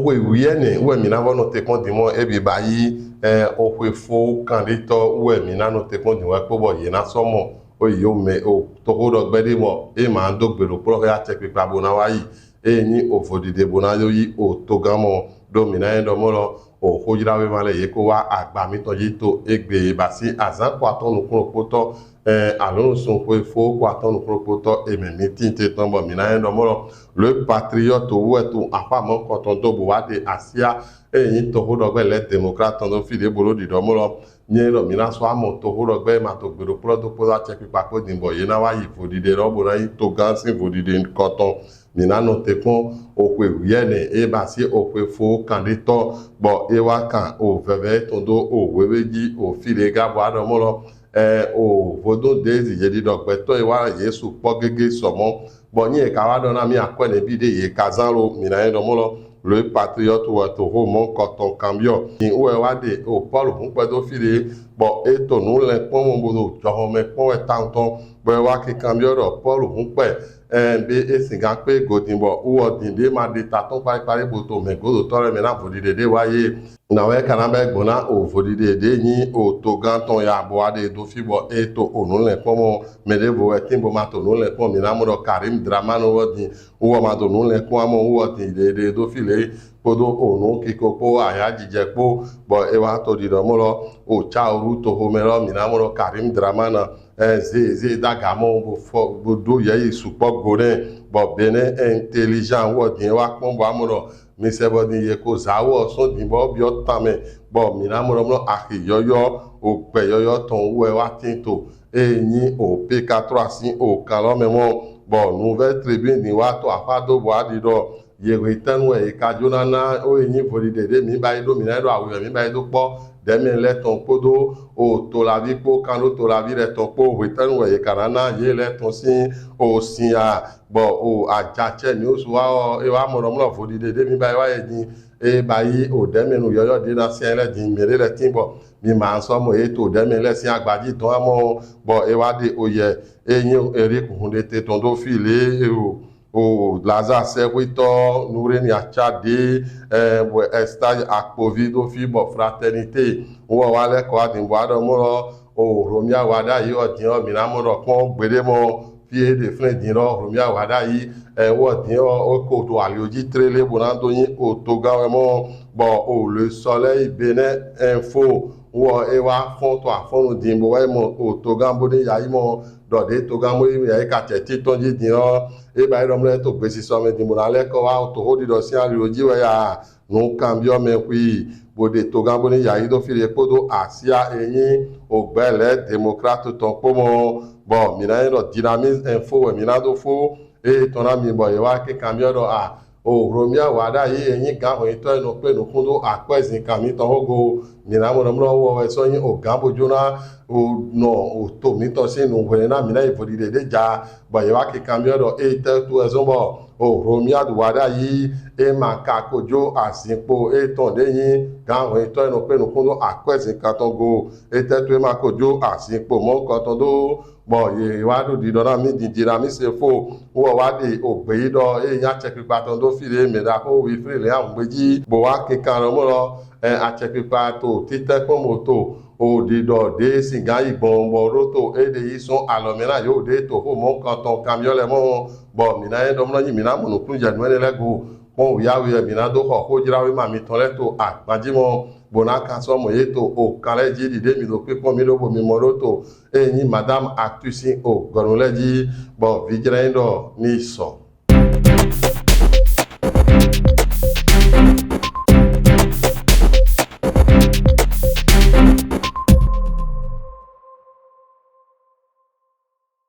we wiene we mina no te kon dimo e bi bayi o we fo candidato we mina no te kon dimo po bo ye na somo o yo me o to ko do gbede mo e ma ndo gbero pro ya te pipa bona wa yi e ni o fodide bona yo yi o to gamo do mina ndo mo lo o hojira we male ye ko wa agba mi to yi to egbe basi azan ko aton nu ko to alon son ko fo ko aton nu ko to e me mi tinte tombo mina ndo mo lo le patriote ou to apamo ko ton do bo wa de asia e yin to ho do gbe le democrate ton do fi de bolo di do mo lo nye lo mina so amo to ho do gbe ma to gbero pro do po la che pipa ko dimbo ye na wa yi fodide ro bo na yi to gansin fodide koton mina no te kon okwe wiene e basi okwe fo candidato bo e wa kan o veve tondo o weweji o file ga bo ado mo lo o vodo dezi je di dogbe to e wa yesu po gege somo bo ni e ka wa do na mi akwene bi de ye kazan lo mina e do mo lo le patriote wa to ho mon koton cambio ni o e wa de o paul fun pe do file bo e to nu le pon mo bo jo ho me pon e tanton bo e wa ki cambio ro paul fun pe be esinga pe godinbo uwo dinde ma de taton pari boto me godo tore me na fodide de waye na we kana be gbona o fodide de yin o to ganton ya bo ade do fibo e to onu le pomo me de bo etimbo ma to nu le pom mi na mo Karim Dramano wodi uwo ma to nu le pom amo uwo de do file podo onu kikopo aya jijepo bo e wa to di do mo lo o cha oru to ho me lo mi na mo Karim Dramana ze dagamo bo do ye supo gore bo bene intelligent wo din wa pon bo amoro mi se bo din ye ko zawo so din bo bi o tame bo mi na mo ahiyoyo o pe yoyo ton wo wa tin to eyin o pk3 sin o kan lo memo bo nouvelle tribune ni wa to afado bo adido ye return we ka jonana o eyin fodide de mi ba do mi na do awo mi ba do po demi le ton podo o to la vi po kanu to la vi le ton po return we kanana ye le ton sin o sin a bo o ajache ni o so wa e wa mo mo fodide de mi ba wa ye din e ba yi o demi nu yoyo de na sin le din mere le tin bo mi ma so mo e to demi le sin agbaji ton amo bo e wa de oye eyin ere kun de te ton do file o Lazare Servito Noureni Achade stage Akpovido Fibo Fraternité o wale ko adinbo adomo o Romia wada yi odin o minamoro kon gbede mo fie de friend din ro Romia wada yi o odin o ko to alioji trele bonando yin o to ga mo bo o le soleil Benin info wo e wa fon to afonu dimbo wa mo o to gambo de yayi mo do de to gambo yayi ka tete ton ji din o e ba ro mle to gbesi so me dimbo na le ko wa to hodi do si alioji wa ya no cambio me pi bode to gambo de yayi do file podo asia eyin ogbele démocrate ton pomo bo mi na ro dynamisme info mi na do fo e ton ami bo e wa ke cambio do o Romia wada yi eyin gan ho ito eno pe no kundo apezin kan mi ton ogo mi na mo wo we so yin o gambo jona o no o to mi to se no we na mi na ifodide de ja bo ye wa ke cambio do e te tu ezombo o Romia wada yi e ma ka kojo asinpo e ton de yin gan ho ito eno pe no kundo apezin kan ton go e te tu e ma kojo asinpo mo kan ton do bo ye wa do di do na mi dira mi se fo wo wa de o gbe do e yan check pa ton do file me da ko wi free le an gbeji bo wa ke kan mo lo a check pa to tite ko moto o di do de singa igbon bo roto e de yi son alomena yo de to ho mo kan ton camion le mo bo mi na e do mo ni mi na mo no kun je no le go mo ya wi mi na do ko jira wi ma mi ton le to agbaji mo bonaka so mo yeto o kale ji di de mi do pe pon mi do bo mi mo roto e ni madame actusi o gonole ji bo vigilando ni so